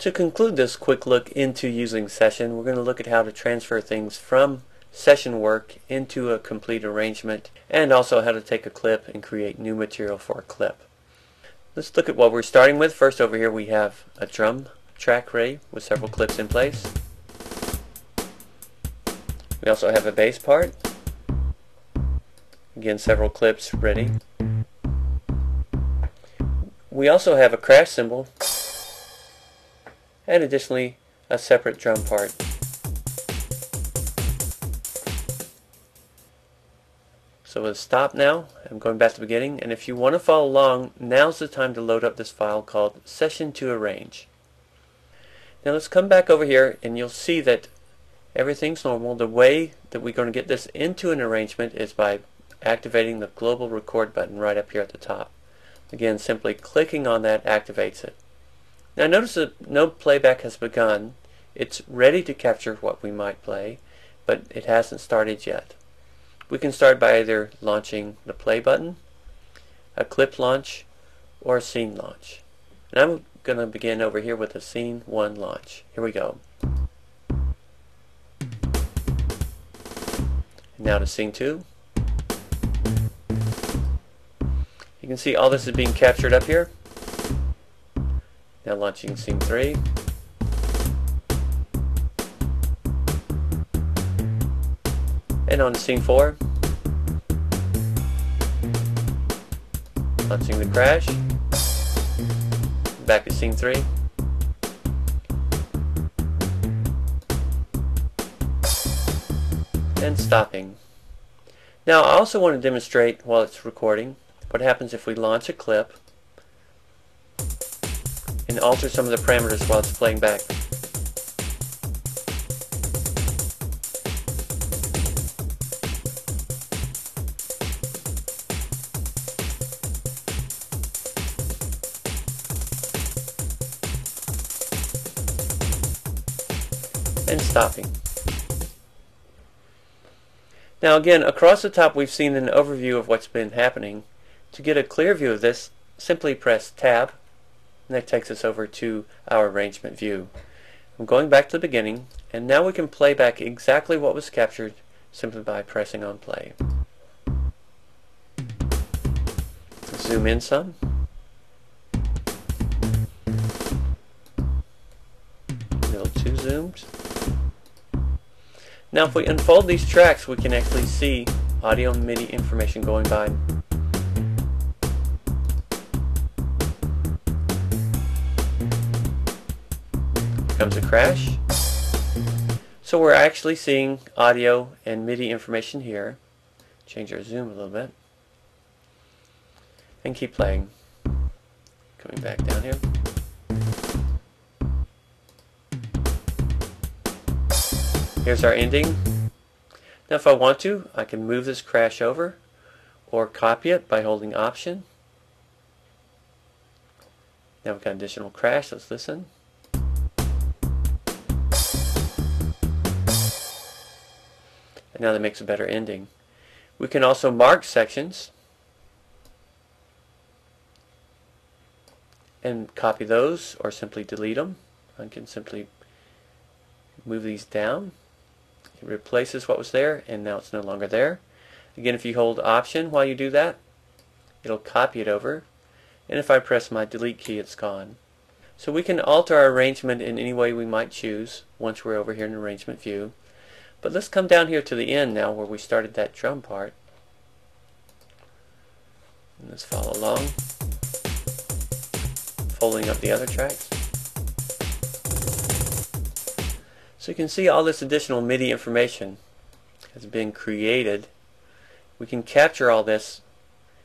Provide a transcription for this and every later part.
To conclude this quick look into using Session, we're going to look at how to transfer things from session work into a complete arrangement, and also how to take a clip and create new material for a clip. Let's look at what we're starting with. First, over here we have a drum track ready with several clips in place. We also have a bass part. Again, several clips ready. We also have a crash cymbal, and additionally a separate drum part. So we'll stop now. I'm going back to the beginning, and if you want to follow along, now's the time to load up this file called Session to Arrange. Now let's come back over here, and you'll see that everything's normal. The way that we're going to get this into an arrangement is by activating the global record button right up here at the top. Again, simply clicking on that activates it. Now notice that no playback has begun. It's ready to capture what we might play, but it hasn't started yet. We can start by either launching the play button, a clip launch, or a scene launch. And I'm going to begin over here with a scene 1 launch. Here we go. And now to scene 2. You can see all this is being captured up here. Now launching scene 3. And on to scene 4. Launching the crash. Back to scene 3. And stopping. Now I also want to demonstrate while it's recording what happens if we launch a clip and alter some of the parameters while it's playing back. And stopping. Now again, across the top we've seen an overview of what's been happening. To get a clear view of this, simply press Tab, and that takes us over to our arrangement view. I'm going back to the beginning, and now we can play back exactly what was captured simply by pressing on play. Zoom in some. A little too zoomed. Now if we unfold these tracks, we can actually see audio and MIDI information going by. Comes a crash. So we're actually seeing audio and MIDI information here. Change our zoom a little bit. And keep playing. Coming back down here. Here's our ending. Now if I want to, I can move this crash over or copy it by holding Option. Now we've got additional crash. Let's listen. And now that makes a better ending. We can also mark sections and copy those or simply delete them. I can simply move these down. It replaces what was there, and now it's no longer there. Again, if you hold Option while you do that, it'll copy it over, and if I press my delete key, it's gone. So we can alter our arrangement in any way we might choose once we're over here in arrangement view. But let's come down here to the end now where we started that drum part. And let's follow along, folding up the other tracks. So you can see all this additional MIDI information has been created. We can capture all this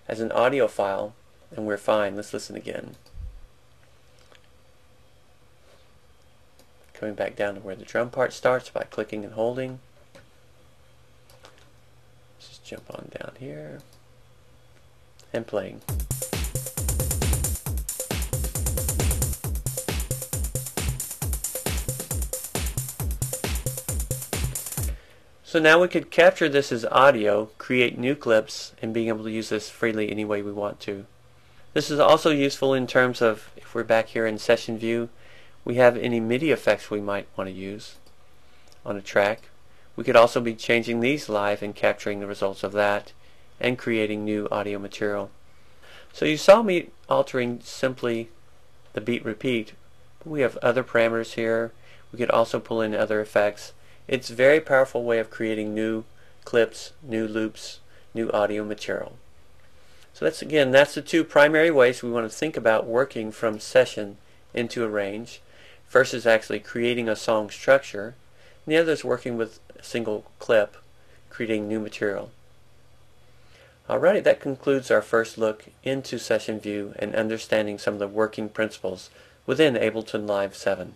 as an audio file and we're fine. Let's listen again. Coming back down to where the drum part starts by clicking and holding. Just jump on down here and playing. So now we could capture this as audio, create new clips, and being able to use this freely any way we want to. This is also useful in terms of if we're back here in session view, We have any MIDI effects we might want to use on a track. We could also be changing these live and capturing the results of that and creating new audio material. So you saw me altering simply the beat repeat. We have other parameters here. We could also pull in other effects. It's a very powerful way of creating new clips, new loops, new audio material. So that's the two primary ways we want to think about working from session into arrange. First is actually creating a song structure, and the other is working with a single clip, creating new material. Alright, that concludes our first look into Session View and understanding some of the working principles within Ableton Live 7.